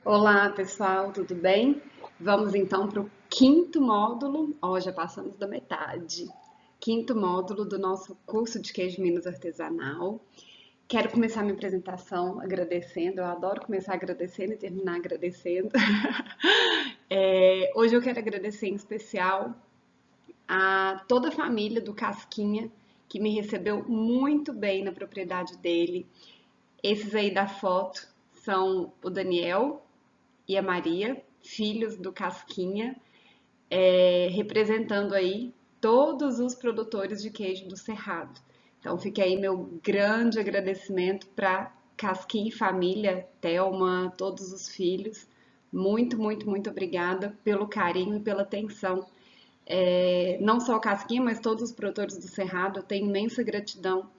Olá, pessoal, tudo bem? Vamos então para o quinto módulo. Ó, já passamos da metade. Quinto módulo do nosso curso de queijo Minas artesanal. Quero começar minha apresentação agradecendo. Eu adoro começar agradecendo e terminar agradecendo. Hoje eu quero agradecer em especial a toda a família do Casquinha, que me recebeu muito bem na propriedade dele. Esses aí da foto são o Daniel e a Maria, filhos do Casquinha, representando aí todos os produtores de queijo do Cerrado. Então fica aí meu grande agradecimento para Casquinha e família, Thelma, todos os filhos. Muito, muito, muito obrigada pelo carinho e pela atenção. Não só o Casquinha, mas todos os produtores do Cerrado, eu tenho imensa gratidão,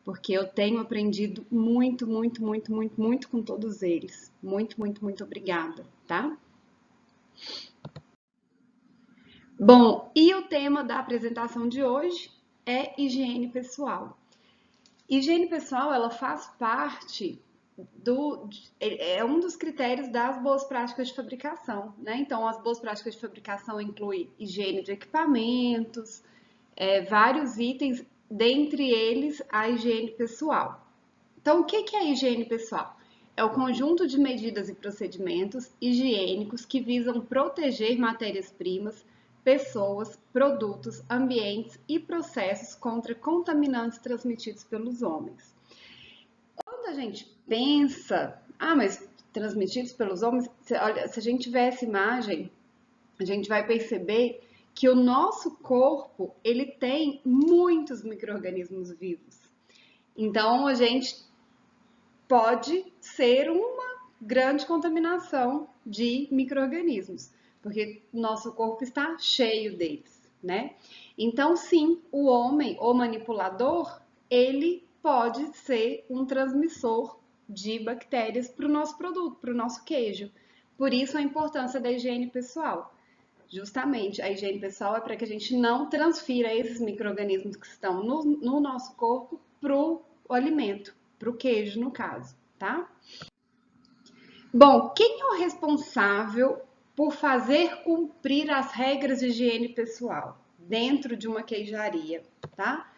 porque eu tenho aprendido muito, muito, muito, muito, muito com todos eles. Muito, muito, muito obrigada, tá? Bom, e o tema da apresentação de hoje é higiene pessoal. Higiene pessoal, ela faz parte é um dos critérios das boas práticas de fabricação, né? Então, as boas práticas de fabricação incluem higiene de equipamentos, vários itens, dentre eles a higiene pessoal. Então, o que é a higiene pessoal? É o conjunto de medidas e procedimentos higiênicos que visam proteger matérias-primas, pessoas, produtos, ambientes e processos contra contaminantes transmitidos pelos homens. Quando a gente pensa, mas transmitidos pelos homens, olha, se a gente tiver essa imagem, a gente vai perceber que o nosso corpo, ele tem muitos micro-organismos vivos. Então, a gente pode ser uma grande contaminação de micro-organismos, porque nosso corpo está cheio deles, né? Então, sim, o homem, o manipulador, ele pode ser um transmissor de bactérias para o nosso produto, para o nosso queijo. Por isso a importância da higiene pessoal. Justamente, a higiene pessoal é para que a gente não transfira esses micro-organismos que estão no nosso corpo para o alimento, para o queijo, no caso, tá? Bom, quem é o responsável por fazer cumprir as regras de higiene pessoal dentro de uma queijaria, tá?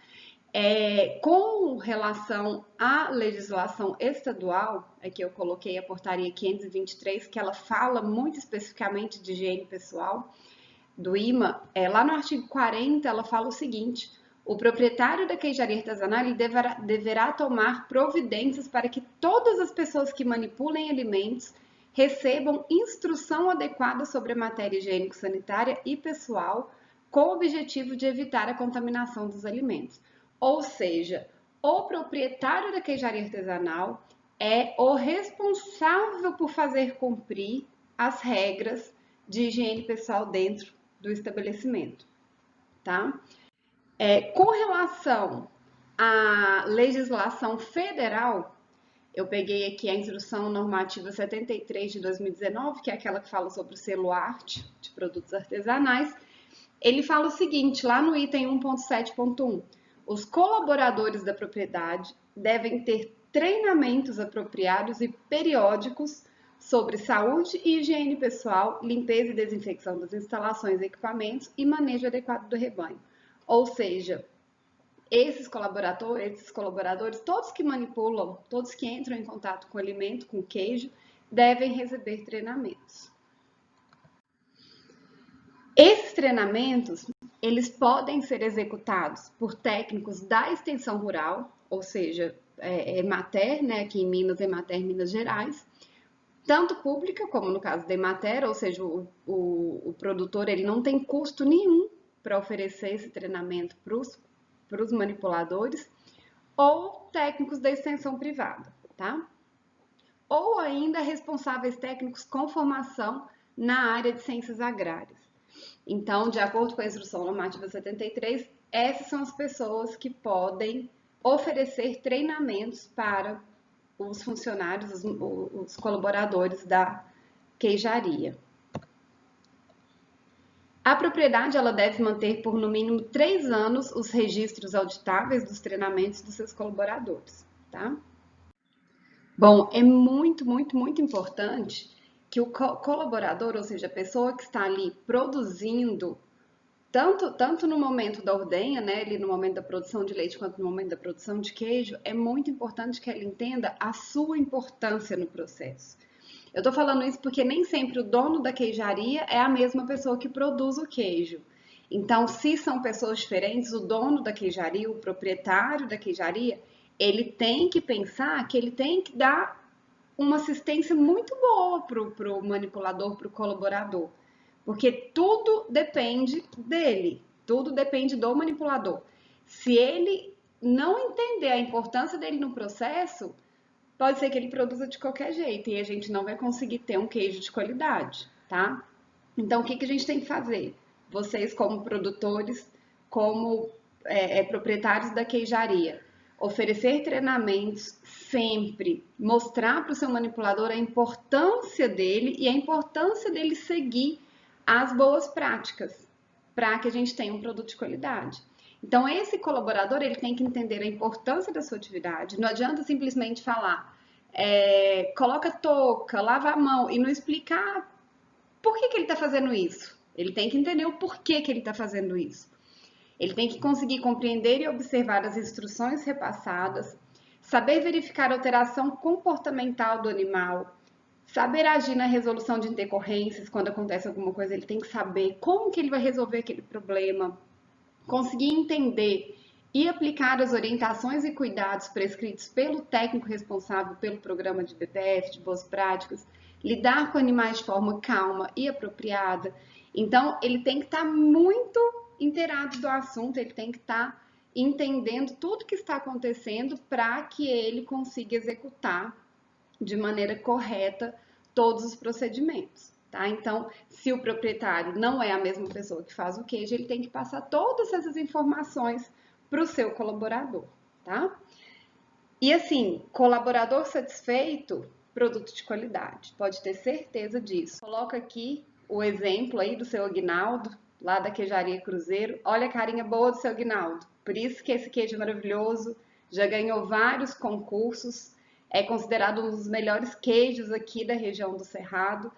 Com relação à legislação estadual, aqui eu coloquei a portaria 523, que ela fala muito especificamente de higiene pessoal, do IMA, lá no artigo 40, ela fala o seguinte: o proprietário da queijaria artesanal deverá tomar providências para que todas as pessoas que manipulem alimentos recebam instrução adequada sobre a matéria higiênico-sanitária e pessoal, com o objetivo de evitar a contaminação dos alimentos. Ou seja, o proprietário da queijaria artesanal é o responsável por fazer cumprir as regras de higiene pessoal dentro do estabelecimento, tá? Com relação à legislação federal, eu peguei aqui a Instrução Normativa 73 de 2019, que é aquela que fala sobre o selo arte de produtos artesanais. Ele fala o seguinte, lá no item 1.7.1, os colaboradores da propriedade devem ter treinamentos apropriados e periódicos sobre saúde e higiene pessoal, limpeza e desinfecção das instalações e equipamentos e manejo adequado do rebanho. Ou seja, esses colaboradores, todos que manipulam, todos que entram em contato com o alimento, com o queijo, devem receber treinamentos. Esses treinamentos, eles podem ser executados por técnicos da extensão rural, ou seja, Emater, né, aqui em Minas, Emater, Minas Gerais, tanto pública, como no caso da Emater, ou seja, o produtor ele não tem custo nenhum para oferecer esse treinamento para os manipuladores, ou técnicos da extensão privada, tá? Ou ainda responsáveis técnicos com formação na área de ciências agrárias. Então, de acordo com a Instrução Normativa 73, essas são as pessoas que podem oferecer treinamentos para os funcionários, os colaboradores da queijaria. A propriedade ela deve manter por no mínimo 3 anos os registros auditáveis dos treinamentos dos seus colaboradores, tá? Bom, é muito, muito, muito importante que o colaborador, ou seja, a pessoa que está ali produzindo, tanto no momento da ordenha, né, ali no momento da produção de leite, quanto no momento da produção de queijo, é muito importante que ela entenda a sua importância no processo. Eu tô falando isso porque nem sempre o dono da queijaria é a mesma pessoa que produz o queijo. Então, se são pessoas diferentes, o dono da queijaria, o proprietário da queijaria, ele tem que pensar que ele tem que dar uma assistência muito boa pro manipulador, pro colaborador. Porque tudo depende dele, tudo depende do manipulador. Se ele não entender a importância dele no processo, pode ser que ele produza de qualquer jeito e a gente não vai conseguir ter um queijo de qualidade, tá? Então, o que a gente tem que fazer? Vocês, como produtores, como proprietários da queijaria, oferecer treinamentos sempre, mostrar para o seu manipulador a importância dele e a importância dele seguir as boas práticas para que a gente tenha um produto de qualidade. Então, esse colaborador ele tem que entender a importância da sua atividade. Não adianta simplesmente falar, coloca touca, lava a mão e não explicar por que ele está fazendo isso. Ele tem que entender o porquê que ele está fazendo isso. Ele tem que conseguir compreender e observar as instruções repassadas, saber verificar a alteração comportamental do animal, saber agir na resolução de intercorrências quando acontece alguma coisa. Ele tem que saber como que ele vai resolver aquele problema, conseguir entender e aplicar as orientações e cuidados prescritos pelo técnico responsável pelo programa de BPF, de boas práticas, lidar com animais de forma calma e apropriada. Então, ele tem que estar muito inteirado do assunto, ele tem que estar entendendo tudo que está acontecendo para que ele consiga executar de maneira correta todos os procedimentos. Tá? Então, se o proprietário não é a mesma pessoa que faz o queijo, ele tem que passar todas essas informações para o seu colaborador. Tá? E assim, colaborador satisfeito, produto de qualidade. Pode ter certeza disso. Coloca aqui o exemplo aí do seu Aguinaldo, lá da Queijaria Cruzeiro. Olha a carinha boa do seu Aguinaldo. Por isso que esse queijo é maravilhoso, já ganhou vários concursos, é considerado um dos melhores queijos aqui da região do Cerrado.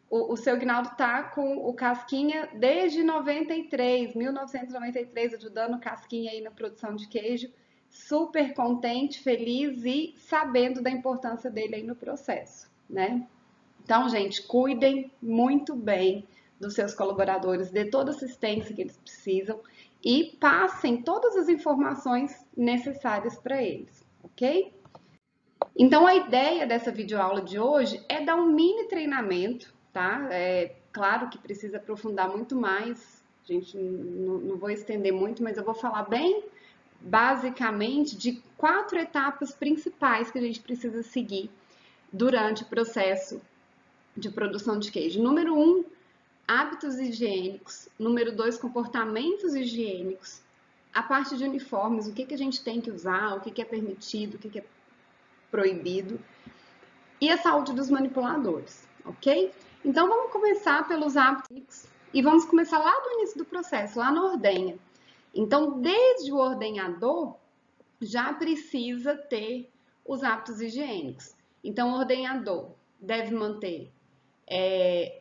O seu Aguinaldo tá com o Casquinha desde 1993, ajudando o Casquinha aí na produção de queijo, super contente, feliz e sabendo da importância dele aí no processo, né? Então, gente, cuidem muito bem dos seus colaboradores, dê toda a assistência que eles precisam e passem todas as informações necessárias para eles, ok? Então, a ideia dessa videoaula de hoje é dar um mini treinamento, tá? É claro que precisa aprofundar muito mais, gente, não vou estender muito, mas eu vou falar bem basicamente de 4 etapas principais que a gente precisa seguir durante o processo de produção de queijo. Número 1, hábitos higiênicos. Número 2, comportamentos higiênicos. A parte de uniformes, o que a gente tem que usar, o que é permitido, o que é proibido. E a saúde dos manipuladores, ok? Então, vamos começar pelos hábitos e vamos começar lá do início do processo, lá na ordenha. Então, desde o ordenhador, já precisa ter os hábitos higiênicos. Então, o ordenhador deve manter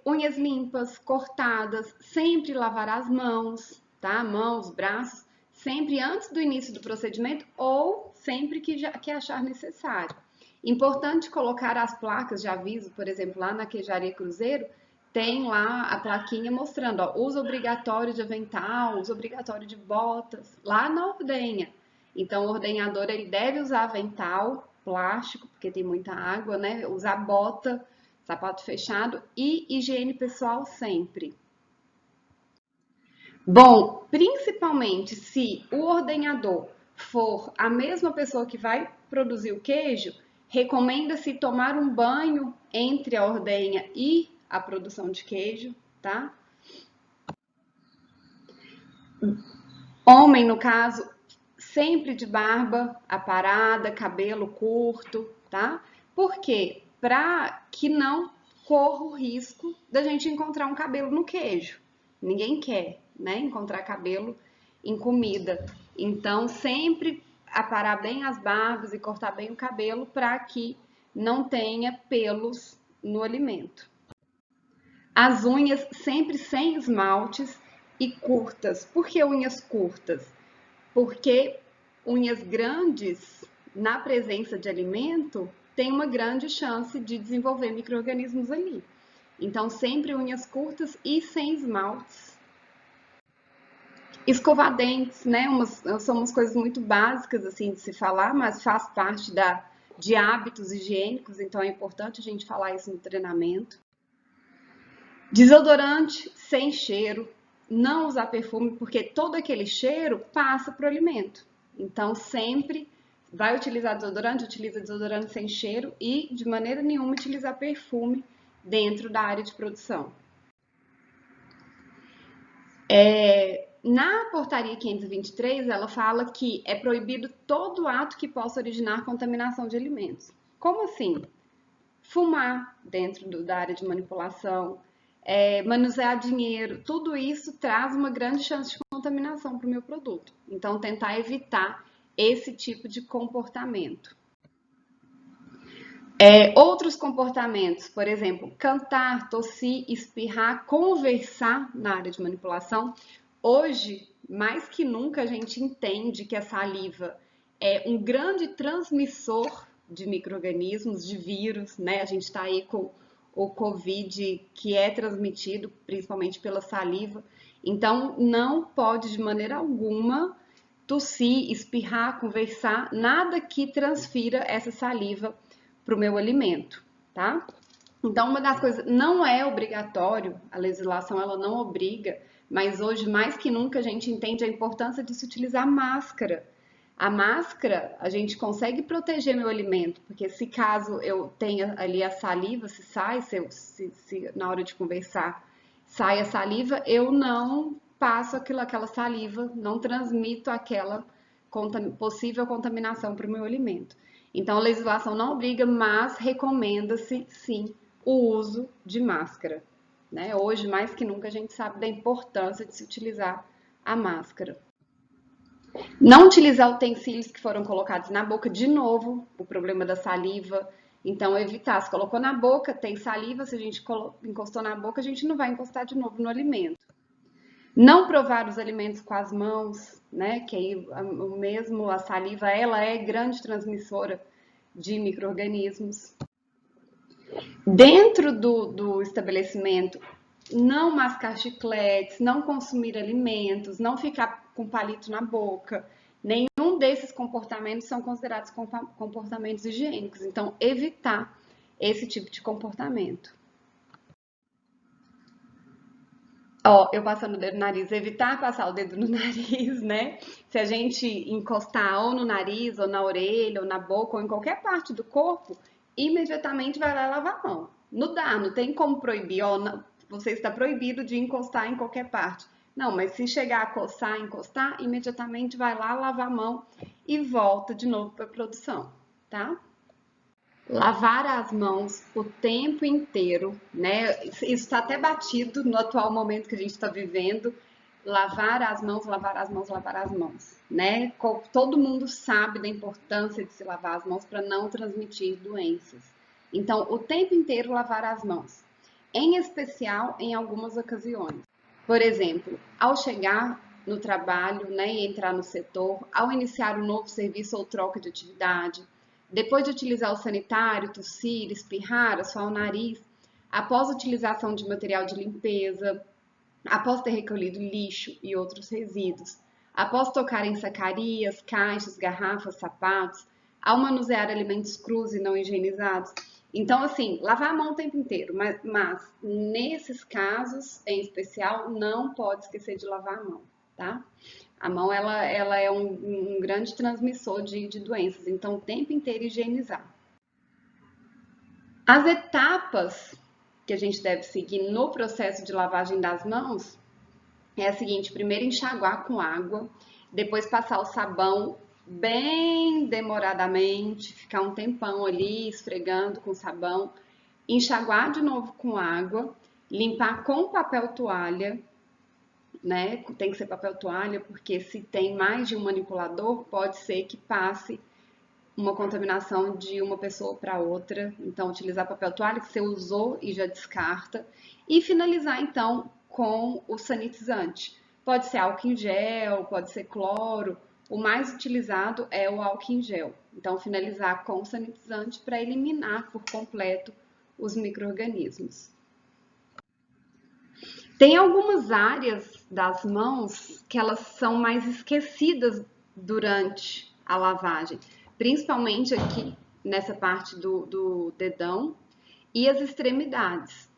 unhas limpas, cortadas, sempre lavar as mãos, tá? Mãos, braços, sempre antes do início do procedimento ou sempre que achar necessário. Importante colocar as placas de aviso, por exemplo, lá na Queijaria Cruzeiro, tem lá a plaquinha mostrando, ó, uso obrigatório de avental, uso obrigatório de botas, lá na ordenha. Então, o ordenhador ele deve usar avental plástico, porque tem muita água, né? Usar bota, sapato fechado e higiene pessoal sempre. Bom, principalmente se o ordenhador for a mesma pessoa que vai produzir o queijo, recomenda-se tomar um banho entre a ordenha e a produção de queijo, tá? Homem, no caso, sempre de barba aparada, cabelo curto, tá? Por quê? Para que não corra o risco da gente encontrar um cabelo no queijo. Ninguém quer, né? Encontrar cabelo em comida. Então, sempre aparar bem as barbas e cortar bem o cabelo para que não tenha pelos no alimento. As unhas sempre sem esmaltes e curtas. Por que unhas curtas? Porque unhas grandes na presença de alimento tem uma grande chance de desenvolver micro-organismos ali. Então, sempre unhas curtas e sem esmaltes. Escovar dentes, né? São umas coisas muito básicas assim de se falar, mas faz parte de hábitos higiênicos, então é importante a gente falar isso no treinamento. Desodorante sem cheiro, não usar perfume, porque todo aquele cheiro passa para o alimento. Então, sempre vai utilizar desodorante, utiliza desodorante sem cheiro e, de maneira nenhuma, utilizar perfume dentro da área de produção. Na portaria 523, ela fala que é proibido todo ato que possa originar contaminação de alimentos. Como assim? Fumar dentro da área de manipulação, manusear dinheiro, tudo isso traz uma grande chance de contaminação para o meu produto. Então, tentar evitar esse tipo de comportamento. Outros comportamentos, por exemplo, cantar, tossir, espirrar, conversar na área de manipulação. Hoje, mais que nunca, a gente entende que a saliva é um grande transmissor de micro-organismos, de vírus, né? A gente está aí com o Covid, que é transmitido principalmente pela saliva. Então, não pode de maneira alguma tossir, espirrar, conversar, nada que transfira essa saliva para o meu alimento, tá? Então, uma das coisas, não é obrigatório, a legislação ela não obriga, mas hoje mais que nunca a gente entende a importância de se utilizar máscara. A máscara, a gente consegue proteger meu alimento, porque se caso eu tenha ali a saliva, se sai, se na hora de conversar sai a saliva, eu não passo aquela saliva, não transmito aquela possível contaminação para o meu alimento. Então, a legislação não obriga, mas recomenda-se, sim, o uso de máscara. Né? Hoje, mais que nunca, a gente sabe da importância de se utilizar a máscara. Não utilizar utensílios que foram colocados na boca, de novo, o problema da saliva. Então, evitar. Se colocou na boca, tem saliva, se a gente encostou na boca, a gente não vai encostar de novo no alimento. Não provar os alimentos com as mãos, né? Que aí mesmo a saliva, ela é grande transmissora de micro-organismos. Dentro do estabelecimento, não mascar chicletes, não consumir alimentos, não ficar com palito na boca. Nenhum desses comportamentos são considerados comportamentos higiênicos. Então, evitar esse tipo de comportamento. Ó, eu passando o dedo no nariz, evitar passar o dedo no nariz, né? Se a gente encostar ou no nariz, ou na orelha, ou na boca, ou em qualquer parte do corpo, imediatamente vai lá lavar a mão. Não tem como proibir, ó, não, você está proibido de encostar em qualquer parte. Não, mas se chegar a coçar, encostar, imediatamente vai lá lavar a mão e volta de novo para a produção, tá? Lavar as mãos o tempo inteiro, né? Isso está até batido no atual momento que a gente está vivendo. Lavar as mãos, lavar as mãos, lavar as mãos, né? Todo mundo sabe da importância de se lavar as mãos para não transmitir doenças. Então, o tempo inteiro lavar as mãos, em especial em algumas ocasiões. Por exemplo, ao chegar no trabalho, né, e entrar no setor, ao iniciar um novo serviço ou troca de atividade, depois de utilizar o sanitário, tossir, espirrar, assoar o nariz, após a utilização de material de limpeza, após ter recolhido lixo e outros resíduos, após tocar em sacarias, caixas, garrafas, sapatos, ao manusear alimentos crus e não higienizados. Então, assim, lavar a mão o tempo inteiro, mas nesses casos, em especial, não pode esquecer de lavar a mão, tá? A mão, ela é um grande transmissor de doenças, então o tempo inteiro higienizar. As etapas que a gente deve seguir no processo de lavagem das mãos é a seguinte: primeiro enxaguar com água, depois passar o sabão bem demoradamente, ficar um tempão ali esfregando com sabão, enxaguar de novo com água, limpar com papel toalha, né? Tem que ser papel toalha, porque se tem mais de um manipulador, pode ser que passe uma contaminação de uma pessoa para outra. Então, utilizar papel toalha que você usou e já descarta. E finalizar, então, com o sanitizante. Pode ser álcool em gel, pode ser cloro. O mais utilizado é o álcool em gel. Então, finalizar com o sanitizante para eliminar por completo os micro-organismos. Tem algumas áreas das mãos que elas são mais esquecidas durante a lavagem, principalmente aqui nessa parte do dedão e as extremidades.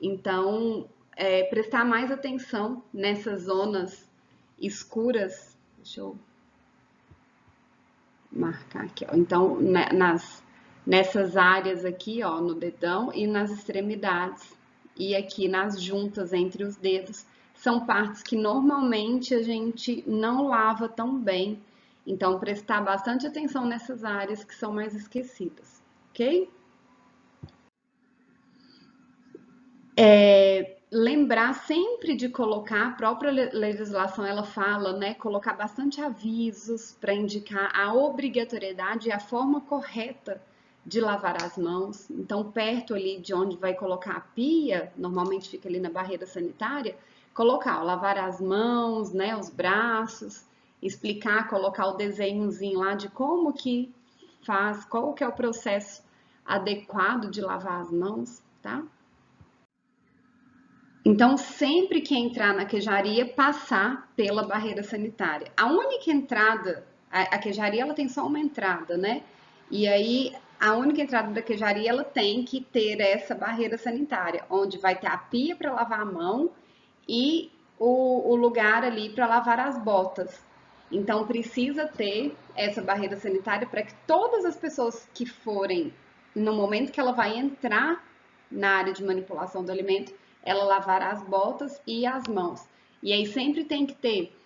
Então, prestar mais atenção nessas zonas escuras. Deixa eu marcar aqui, ó. Então, nessas áreas aqui, ó, no dedão e nas extremidades e aqui nas juntas entre os dedos, são partes que normalmente a gente não lava tão bem. Então, prestar bastante atenção nessas áreas que são mais esquecidas, ok? Lembrar sempre de colocar, a própria legislação ela fala, né, colocar bastante avisos para indicar a obrigatoriedade e a forma correta de lavar as mãos. Então, perto ali de onde vai colocar a pia, normalmente fica ali na barreira sanitária, colocar, ó, lavar as mãos, né, os braços, explicar, colocar o desenhozinho lá de como que faz, qual que é o processo adequado de lavar as mãos, tá? Então, sempre que entrar na queijaria, passar pela barreira sanitária. A única entrada, a queijaria ela tem só uma entrada, né? E aí, a única entrada da queijaria ela tem que ter essa barreira sanitária, onde vai ter a pia para lavar a mão e o lugar ali para lavar as botas. Então, precisa ter essa barreira sanitária para que todas as pessoas que forem, no momento que ela vai entrar na área de manipulação do alimento, ela lavar as botas e as mãos. E aí sempre tem que ter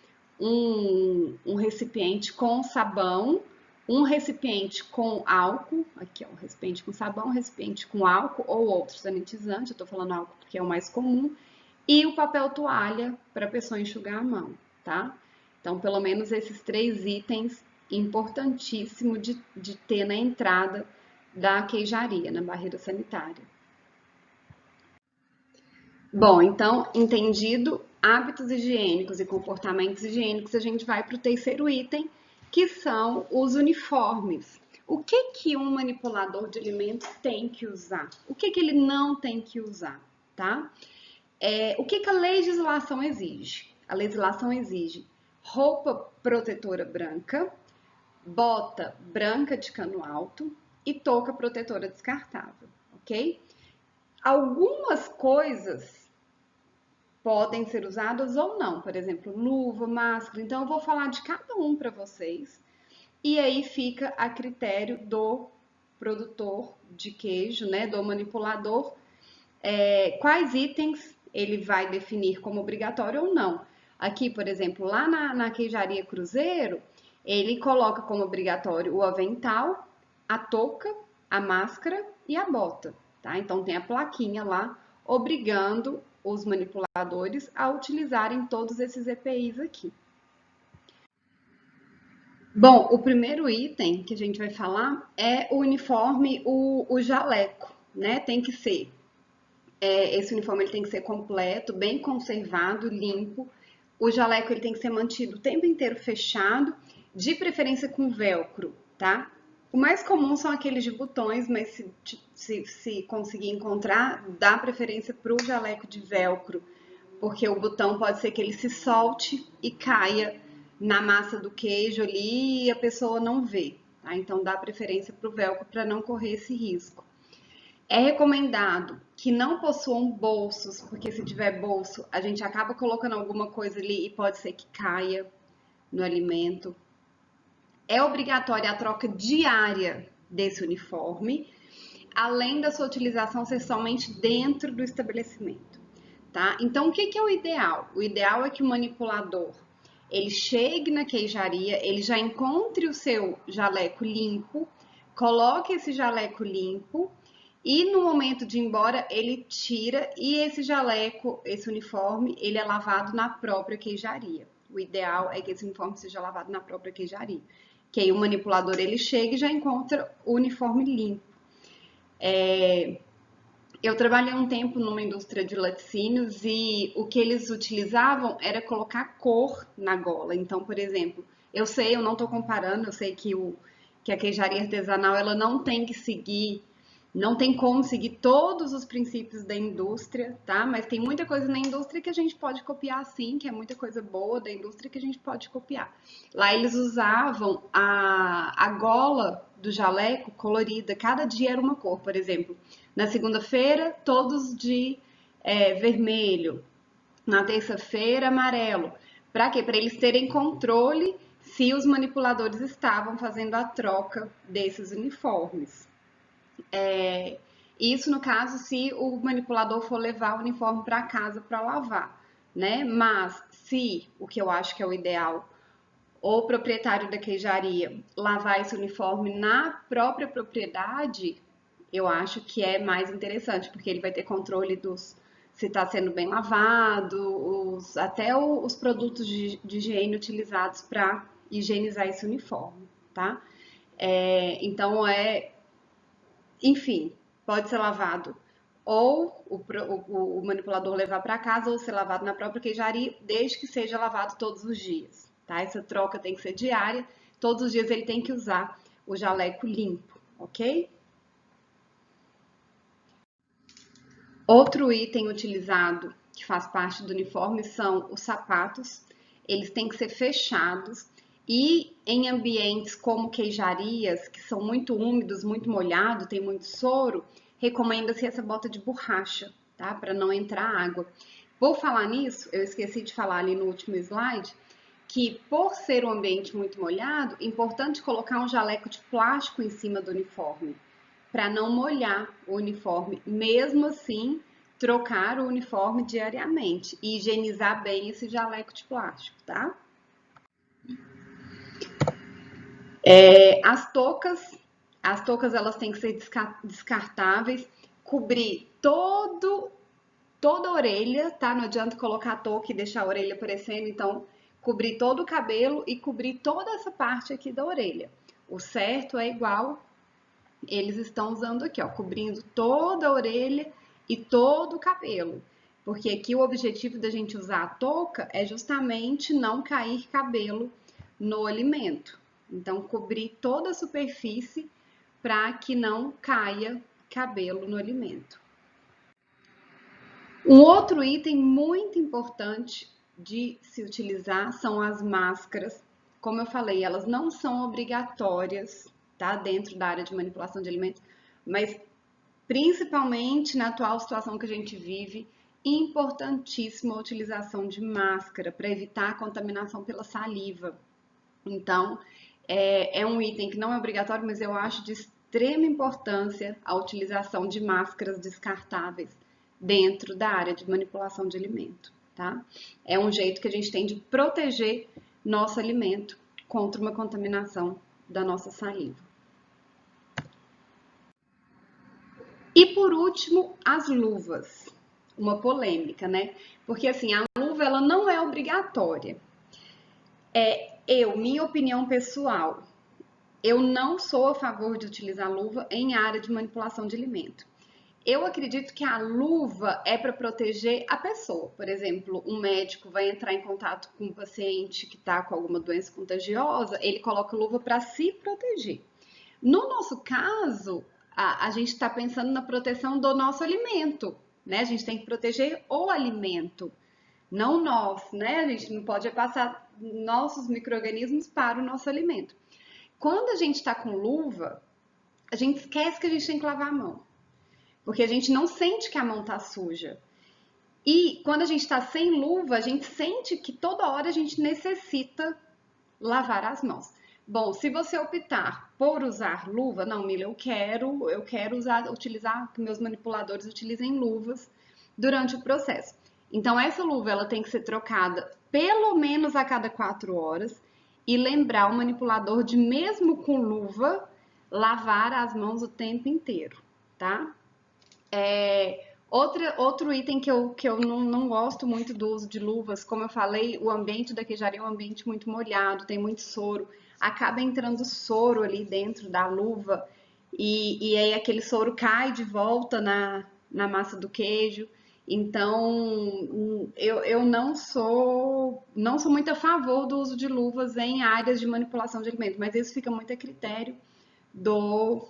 um recipiente com sabão, um recipiente com álcool, aqui ó, um recipiente com sabão, um recipiente com álcool ou outro sanitizante, eu tô falando álcool porque é o mais comum, e o papel toalha para a pessoa enxugar a mão, tá? Então, pelo menos esses 3 itens importantíssimo de ter na entrada da queijaria, na barreira sanitária. Bom, então, entendido hábitos higiênicos e comportamentos higiênicos, a gente vai para o terceiro item, que são os uniformes. O que que um manipulador de alimentos tem que usar? O que que ele não tem que usar, tá? O que que a legislação exige? A legislação exige roupa protetora branca, bota branca de cano alto e touca protetora descartável, ok? Algumas coisas podem ser usadas ou não, por exemplo, luva, máscara. Então, eu vou falar de cada um para vocês e aí fica a critério do produtor de queijo, né, do manipulador, quais itens ele vai definir como obrigatório ou não. Aqui, por exemplo, lá na queijaria Cruzeiro, ele coloca como obrigatório o avental, a touca, a máscara e a bota, tá? Então tem a plaquinha lá obrigando os manipuladores a utilizarem todos esses EPIs aqui. Bom, o primeiro item que a gente vai falar é o uniforme, o jaleco, né? Tem que ser esse uniforme ele tem que ser completo, bem conservado, limpo. O jaleco ele tem que ser mantido o tempo inteiro fechado, de preferência com velcro, tá? O mais comum são aqueles de botões, mas se conseguir encontrar, dá preferência para o jaleco de velcro, porque o botão pode ser que ele se solte e caia na massa do queijo ali e a pessoa não vê, tá? Então dá preferência para o velcro para não correr esse risco. É recomendado que não possuam bolsos, porque se tiver bolso, a gente acaba colocando alguma coisa ali e pode ser que caia no alimento. É obrigatória a troca diária desse uniforme, além da sua utilização ser somente dentro do estabelecimento, tá? Então, o que é o ideal? O ideal é que o manipulador ele chegue na queijaria, ele já encontre o seu jaleco limpo, coloque esse jaleco limpo e no momento de ir embora, ele tira e esse jaleco, esse uniforme, ele é lavado na própria queijaria. O ideal é que esse uniforme seja lavado na própria queijaria. que aí o manipulador ele chega e já encontra o uniforme limpo. Eu trabalhei um tempo numa indústria de laticínios e o que eles utilizavam era colocar cor na gola. Então, por exemplo, eu não estou comparando, eu sei que a queijaria artesanal ela não tem que seguir, não tem como seguir todos os princípios da indústria, tá? Mas tem muita coisa na indústria que a gente pode copiar sim, que é muita coisa boa da indústria que a gente pode copiar. Lá eles usavam a gola do jaleco colorida, cada dia era uma cor, por exemplo. Na segunda-feira, todos de vermelho. Na terça-feira, amarelo. Para quê? Para eles terem controle se os manipuladores estavam fazendo a troca desses uniformes. Isso no caso se o manipulador for levar o uniforme para casa para lavar, né? Mas se, o que eu acho que é o ideal, o proprietário da queijaria lavar esse uniforme na própria propriedade, eu acho que é mais interessante, porque ele vai ter controle dos se está sendo bem lavado, até os produtos de higiene utilizados para higienizar esse uniforme, tá? Então enfim, pode ser lavado ou o manipulador levar para casa ou ser lavado na própria queijaria, desde que seja lavado todos os dias, tá? Essa troca tem que ser diária, todos os dias ele tem que usar o jaleco limpo, ok? Outro item utilizado que faz parte do uniforme são os sapatos. Eles têm que ser fechados e em ambientes como queijarias, que são muito úmidos, muito molhados, tem muito soro, recomenda-se essa bota de borracha, tá? Para não entrar água. Vou falar nisso, eu esqueci de falar ali no último slide, que por ser um ambiente muito molhado, é importante colocar um jaleco de plástico em cima do uniforme para não molhar o uniforme. Mesmo assim, trocar o uniforme diariamente e higienizar bem esse jaleco de plástico, tá? As toucas elas têm que ser descartáveis, cobrir toda a orelha, tá? Não adianta colocar a touca e deixar a orelha aparecendo, então cobrir todo o cabelo e cobrir toda essa parte aqui da orelha. O certo é igual eles estão usando aqui, ó, cobrindo toda a orelha e todo o cabelo. Porque aqui o objetivo da gente usar a touca é justamente não cair cabelo no alimento. Então, cobrir toda a superfície para que não caia cabelo no alimento. Um outro item muito importante de se utilizar são as máscaras. Como eu falei, elas não são obrigatórias, tá? Dentro da área de manipulação de alimentos, mas principalmente na atual situação que a gente vive, importantíssima a utilização de máscara para evitar a contaminação pela saliva. Então, é um item que não é obrigatório, mas eu acho de extrema importância a utilização de máscaras descartáveis dentro da área de manipulação de alimento, tá? É um jeito que a gente tem de proteger nosso alimento contra uma contaminação da nossa saliva. E por último, as luvas. Uma polêmica, né? Porque assim, a luva ela não é obrigatória. Minha opinião pessoal, eu não sou a favor de utilizar luva em área de manipulação de alimento. Eu acredito que a luva é para proteger a pessoa. Por exemplo, um médico vai entrar em contato com um paciente que está com alguma doença contagiosa, ele coloca luva para se proteger. No nosso caso, a gente está pensando na proteção do nosso alimento, né? A gente tem que proteger o alimento, não nós, né? A gente não pode passar nossos micro-organismos para o nosso alimento. Quando a gente está com luva, a gente esquece que a gente tem que lavar a mão, porque a gente não sente que a mão está suja. E quando a gente está sem luva, a gente sente que toda hora a gente necessita lavar as mãos. Bom, se você optar por usar luva, não, Mila, eu quero utilizar, que meus manipuladores utilizem luvas durante o processo. Então, essa luva ela tem que ser trocada pelo menos a cada 4 horas e lembrar o manipulador de, mesmo com luva, lavar as mãos o tempo inteiro, tá? Outro item que eu não gosto muito do uso de luvas, como eu falei, o ambiente da queijaria é um ambiente muito molhado, tem muito soro, acaba entrando soro ali dentro da luva e aí aquele soro cai de volta na massa do queijo. Então, eu não sou muito a favor do uso de luvas em áreas de manipulação de alimentos, mas isso fica muito a critério do,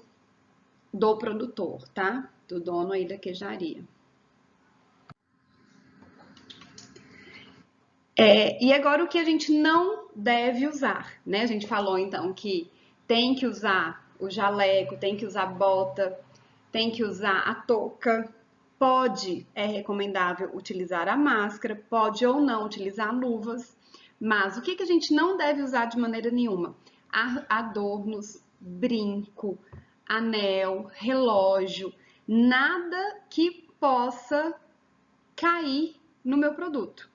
do produtor, tá? Do dono aí da queijaria. E agora o que a gente não deve usar, né? A gente falou então que tem que usar o jaleco, tem que usar bota, tem que usar a touca. É recomendável utilizar a máscara, pode ou não utilizar luvas, mas o que a gente não deve usar de maneira nenhuma? Adornos, brinco, anel, relógio, nada que possa cair no meu produto,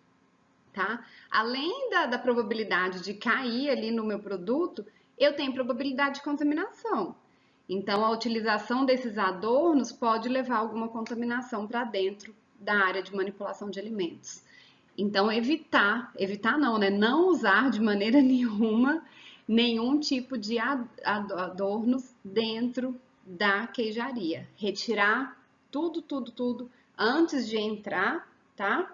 tá? Além da probabilidade de cair ali no meu produto, eu tenho probabilidade de contaminação. Então, a utilização desses adornos pode levar alguma contaminação para dentro da área de manipulação de alimentos. Então, evitar não, né? Não usar de maneira nenhuma nenhum tipo de adornos dentro da queijaria. Retirar tudo antes de entrar, tá?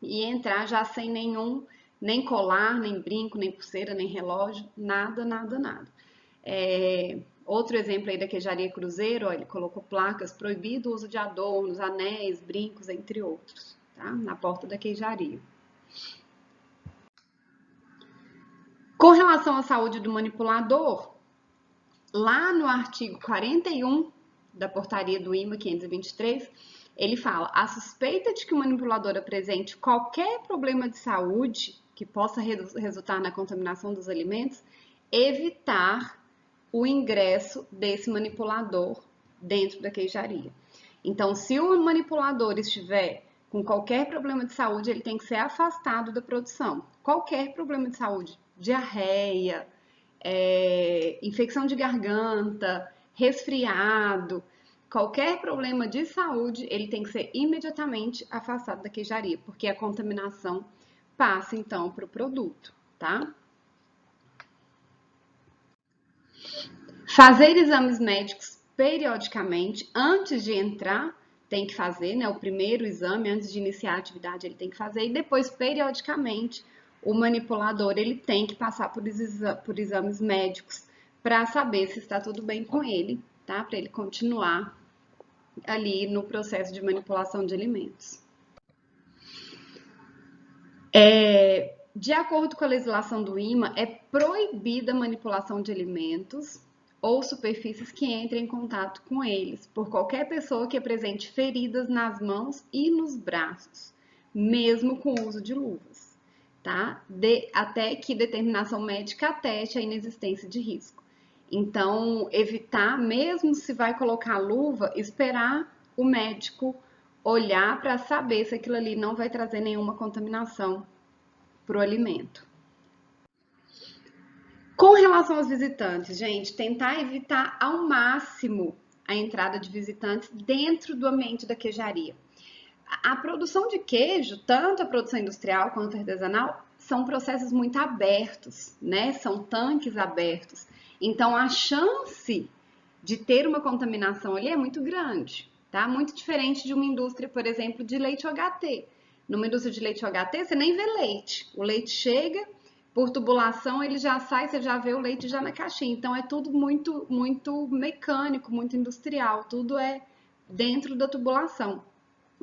E entrar já sem nem colar, nem brinco, nem pulseira, nem relógio, nada. Outro exemplo aí da queijaria Cruzeiro, ó, ele colocou placas proibido o uso de adornos, anéis, brincos, entre outros, tá? Na porta da queijaria. Com relação à saúde do manipulador, lá no artigo 41 da portaria do IMA 523, ele fala: a suspeita de que o manipulador apresente qualquer problema de saúde que possa resultar na contaminação dos alimentos, evitar o ingresso desse manipulador dentro da queijaria. Então, se o manipulador estiver com qualquer problema de saúde, ele tem que ser afastado da produção. Qualquer problema de saúde, diarreia, infecção de garganta, resfriado, qualquer problema de saúde, ele tem que ser imediatamente afastado da queijaria, porque a contaminação passa então para o produto, tá? Fazer exames médicos periodicamente antes de entrar, tem que fazer, né? O primeiro exame antes de iniciar a atividade ele tem que fazer e depois periodicamente o manipulador ele tem que passar por exames médicos para saber se está tudo bem com ele, tá? Para ele continuar ali no processo de manipulação de alimentos. De acordo com a legislação do IMA, é proibida a manipulação de alimentos ou superfícies que entrem em contato com eles por qualquer pessoa que apresente feridas nas mãos e nos braços, mesmo com o uso de luvas, tá? Até que determinação médica ateste a inexistência de risco. Então, evitar, mesmo se vai colocar luva, esperar o médico olhar para saber se aquilo ali não vai trazer nenhuma contaminação para o alimento. Com relação aos visitantes, gente, tentar evitar ao máximo a entrada de visitantes dentro do ambiente da queijaria. A produção de queijo, tanto a produção industrial quanto artesanal, são processos muito abertos, né? São tanques abertos. Então, a chance de ter uma contaminação ali é muito grande, tá? Muito diferente de uma indústria, por exemplo, de leite OHT. Numa indústria de leite OHT, você nem vê leite. O leite chega, por tubulação, ele já sai, você já vê o leite já na caixinha. Então, é tudo muito mecânico, muito industrial. Tudo é dentro da tubulação.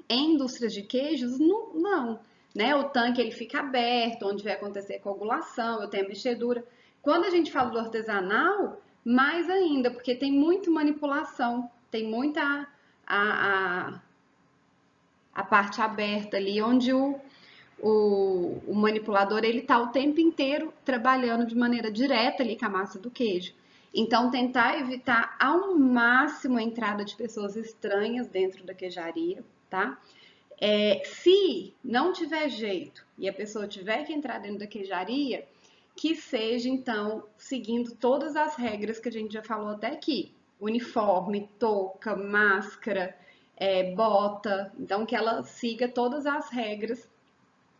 Em indústrias de queijos, não, né? O tanque ele fica aberto, onde vai acontecer coagulação, eu tenho a mexedura. Quando a gente fala do artesanal, mais ainda, porque tem muita manipulação, tem muita a parte aberta ali, onde o manipulador ele está o tempo inteiro trabalhando de maneira direta ali com a massa do queijo. Então, tentar evitar ao máximo a entrada de pessoas estranhas dentro da queijaria, tá? Se não tiver jeito e a pessoa tiver que entrar dentro da queijaria, que seja, então, seguindo todas as regras que a gente já falou até aqui. Uniforme, touca, máscara, bota, então que ela siga todas as regras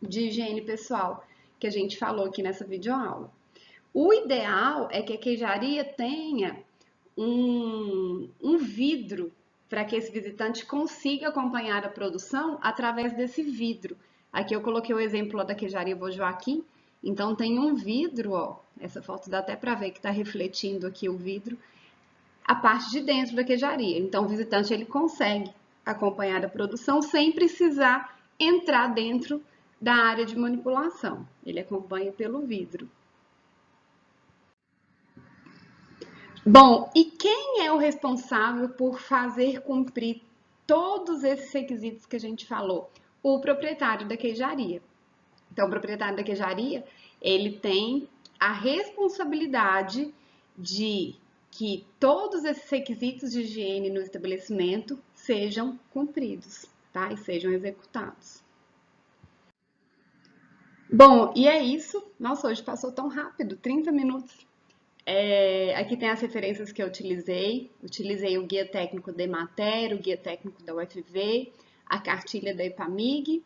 de higiene pessoal que a gente falou aqui nessa videoaula. O ideal é que a queijaria tenha um vidro para que esse visitante consiga acompanhar a produção através desse vidro. Aqui eu coloquei o exemplo da queijaria Vô Joaquim, então tem um vidro, ó, essa foto dá até para ver que está refletindo aqui o vidro, a parte de dentro da queijaria. Então o visitante ele consegue acompanhar a produção sem precisar entrar dentro da área de manipulação. Ele acompanha pelo vidro. Bom, e quem é o responsável por fazer cumprir todos esses requisitos que a gente falou? O proprietário da queijaria. Então, o proprietário da queijaria, ele tem a responsabilidade de que todos esses requisitos de higiene no estabelecimento sejam cumpridos, tá? E sejam executados. Bom, e é isso. Nossa, hoje passou tão rápido, 30 minutos. Aqui tem as referências que eu utilizei. Utilizei o Guia Técnico da Emater, o Guia Técnico da UFV, a cartilha da EPAMIG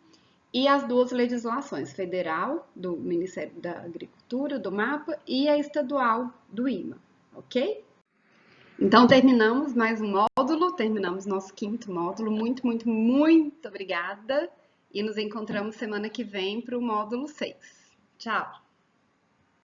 e as duas legislações, federal, do Ministério da Agricultura, do MAPA, e a estadual, do IMA, ok? Então, terminamos mais um módulo, terminamos nosso quinto módulo. Muito, muito, muito obrigada! E nos encontramos semana que vem para o módulo 6. Tchau!